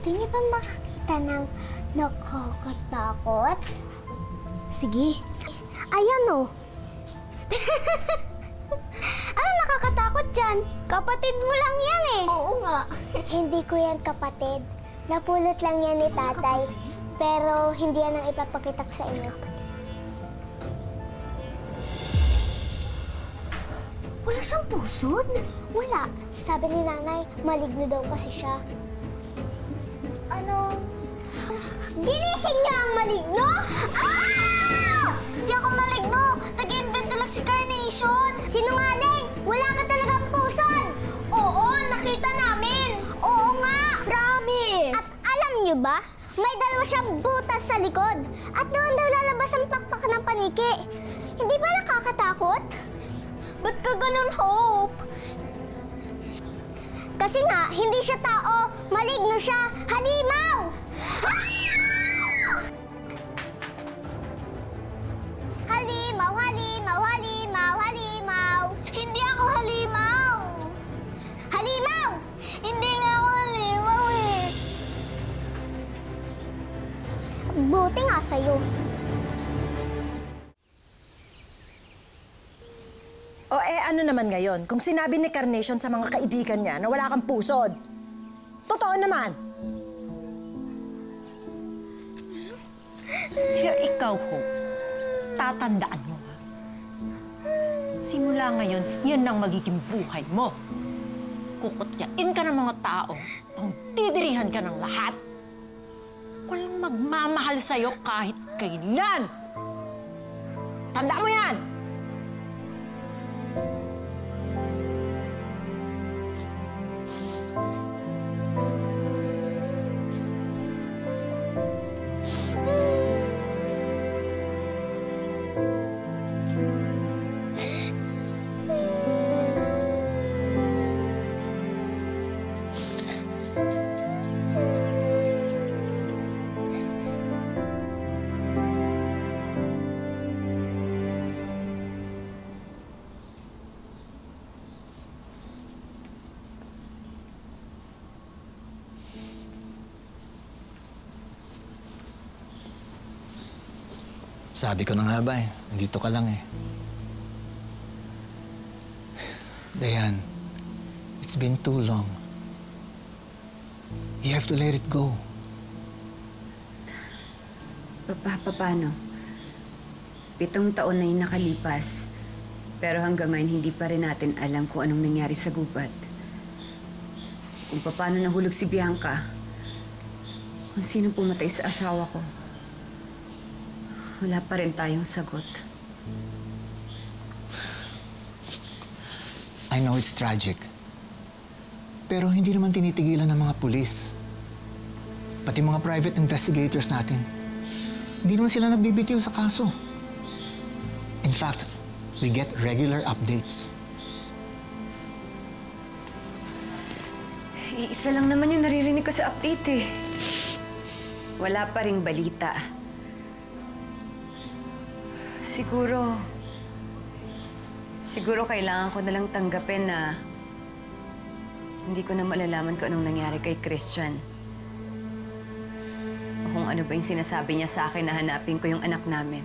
Gusto niyo ba makakita ng nakakatakot? Sige. Ayan o. Ano nakakatakot dyan? Kapatid mo lang yan eh. Oo nga. Hindi ko yan kapatid. Napulot lang yan ni tatay. Pero hindi yan ang ipapakita ko sa inyo. Wala siyang pusod? Wala. Sabi ni nanay, maligno daw kasi siya. Ano? Ginising niya ang maligno? Ah! Hindi ako maligno! Nag-invent lang si Carnation! Sinungaling! Wala ka talagang pusod! Oo, nakita namin! Oo nga! Promise! At alam niyo ba? May dalawa siyang butas sa likod. At doon daw lalabas ang pakpak ng paniki. Hindi ba nakakatakot? Ba't ka ganun, Hope? Kasi nga, hindi siya tao. Maligno siya. Halimaw! Halimaw, halimaw, halimaw, halimaw. Hindi ako halimaw. Halimaw! Hindi nga ako halimaw eh. Buti nga sa'yo. O ano naman ngayon, kung sinabi ni Carnation sa mga kaibigan niya na wala kang pusod? Totoo naman! Pero ikaw, Hope, tatandaan mo ha. Simula ngayon, yan ang magiging buhay mo. Kukutyain ka ng mga tao, ang didirihan ka ng lahat. Walang magmamahal sa'yo kahit kailan. Tandaan mo yan! Sabi ko na nga ba nandito ka lang eh. Dayan, it's been too long. You have to let it go. Paano? 7 taon na yung nakalipas. Pero hanggang ngayon, hindi pa rin natin alam kung anong nangyari sa gubat. Kung paano nahulog si Bianca. Kung sino pumatay sa asawa ko. Wala pa rin tayong sagot. I know it's tragic. Pero hindi naman tinitigilan ng mga pulis. Pati mga private investigators natin. Hindi naman sila nagbibitiw sa kaso. In fact, we get regular updates. Isa lang naman yung naririnig ko sa update eh. Wala pa ring balita. Siguro kailangan ko na lang tanggapin na hindi ko na malalaman kung anong nangyari kay Christian. O kung ano ba yung sinasabi niya sa akin na hanapin ko yung anak namin.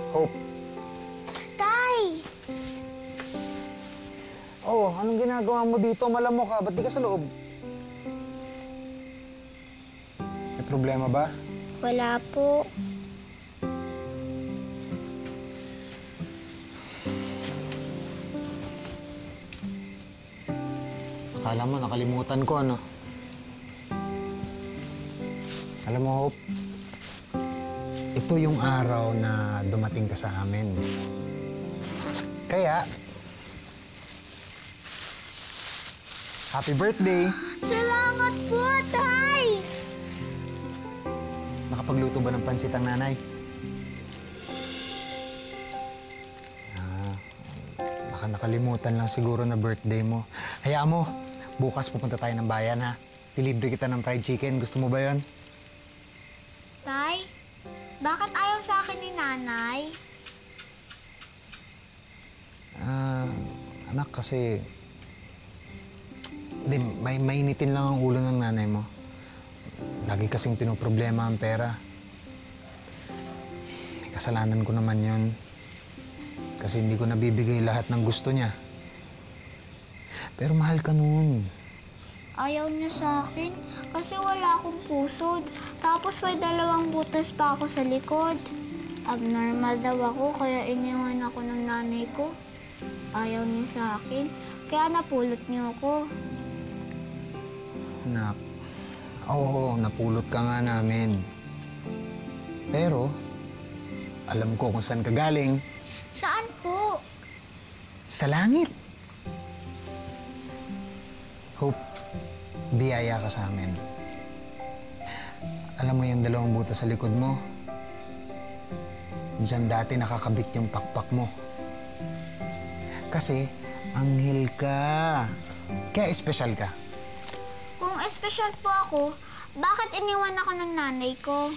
Hope. Tay! Oh, anong ginagawa mo dito? Malamok ka. Ba't di ka sa loob? May problema ba? Wala po. Akala mo, nakalimutan ko, ano? Alam mo, Hope, ito yung araw na dumating ka sa amin. Kaya, happy birthday! Salamat po, Tay! Nakapagluto ba ng pansit ang nanay? Baka nakalimutan lang siguro na birthday mo. Hayaan mo, bukas pupunta tayo ng bayan, ha? Dilibre kita ng fried chicken. Gusto mo ba yon? Tay, bakit ayaw sa akin ni Nanay? Anak, kasi... Hindi, mainitin lang ang ulo ng nanay mo. Lagi kasing pinoproblema ang pera. Kasalanan ko naman yun. Kasi hindi ko nabibigay lahat ng gusto niya. Pero mahal ka nun. Ayaw niya sa akin kasi wala akong pusod. Tapos may 2 butas pa ako sa likod. Abnormal daw ako kaya iniwan ako ng nanay ko. Ayaw niya sa akin kaya napulot niyo ako. Anak, oo, napulot ka nga namin. Pero, alam ko kung saan ka galing. Saan po? Sa langit. Hope, biyaya ka sa amin. Alam mo yung 2 butas sa likod mo? Diyan dati nakakabit yung pakpak mo. Kasi, anghel ka. Kaya espesyal ka. Kung espesyal po ako, bakit iniwan ako ng nanay ko?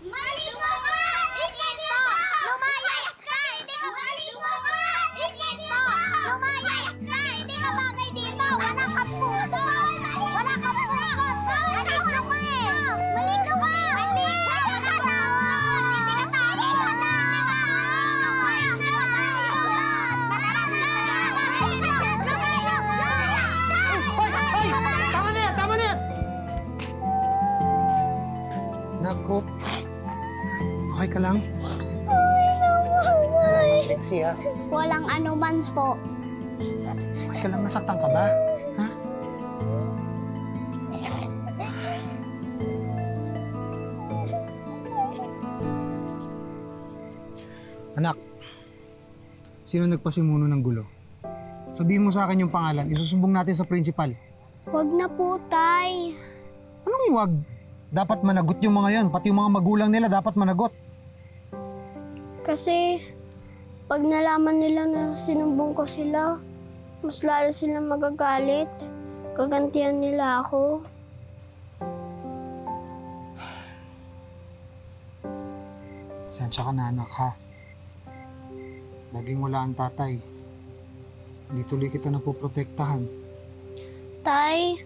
Mali mo ka! Ikin mo! Lumayas ka! Hindi ka mali mo ka! Ikin mo! Lumayas ka! Hindi ka bagay dito! Wala kang puso! Wala kang puso! Malito ka eh! Malito ka! Hindi ka na! Hindi ka tali ka na! Tama na yan! Tama na yan! Naku. Okay ka lang? Lexi, ha? Walang anuman po. Okay ka lang? Nasaktan ka ba? Ha? Anak, sino nagpasimuno ng gulo? Sabihin mo sa akin yung pangalan, isusumbong natin sa principal. Huwag na po, Tay. Anong wag? Dapat managot yung mga yan, pati yung mga magulang nila dapat managot. Kasi pag nalaman nila na sinumbong ko sila, mas lalo silang magagalit. Gagantihan nila ako. Sensya ka na, anak, ha? Laging wala ang tatay. Hindi tuloy kita napoprotektahan. Tay,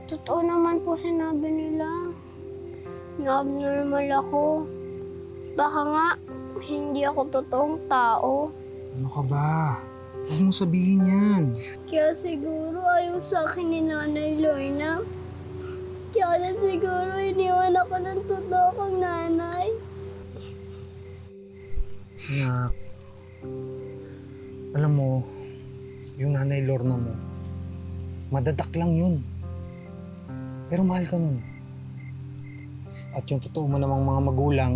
totoo naman po sinabi nila. Na-abnormal ako. Baka nga, hindi ako totoong tao. Ano ka ba? Huwag mo sabihin yan. Kaya siguro ayaw sa akin ni Nanay Lorna. Kaya na siguro iniwan ako ng totoo kong nanay. Anak, alam mo, yung nanay Lorna mo, madadak lang yun. Pero mahal ka nun. At yung totoo mo namang mga magulang,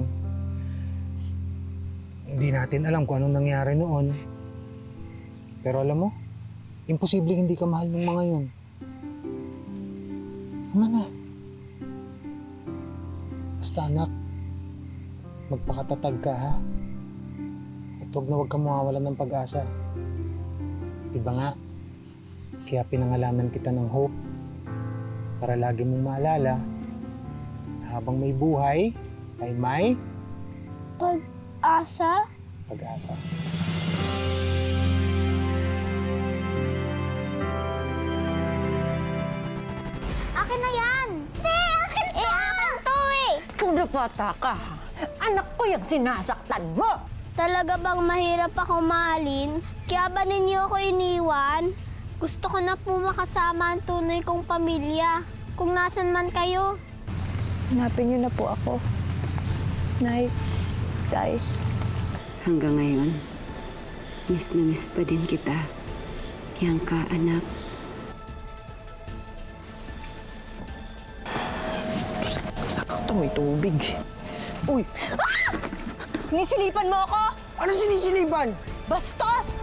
hindi natin alam kung anong nangyari noon. Pero alam mo, imposible hindi ka mahal ng mga yun. Tama na. Basta anak, magpakatatag ka, ha? At huwag na huwag kang mawawalan ng pag-asa. Diba nga, kaya pinangalanan kita ng Hope para lagi mong maalala na habang may buhay ay may Pag-asa? pag-asa. Akin na yan! Hindi! Akin to! Akin to eh! Kung napata ka, ha? Anak ko yung sinasaktan mo! Talaga bang mahirap ako mahalin? Kaya ba ninyo ako iniwan? Gusto ko na po makasama ang tunay kong pamilya. Kung nasan man kayo. Hanapin niyo na po ako. Nay, Tay. Hanggang ngayon, miss na miss pa din kita. Bianca, anak. Sakto, may tubig. Uy! Nisilipan mo ako! Ano sinisilipan? Bastos!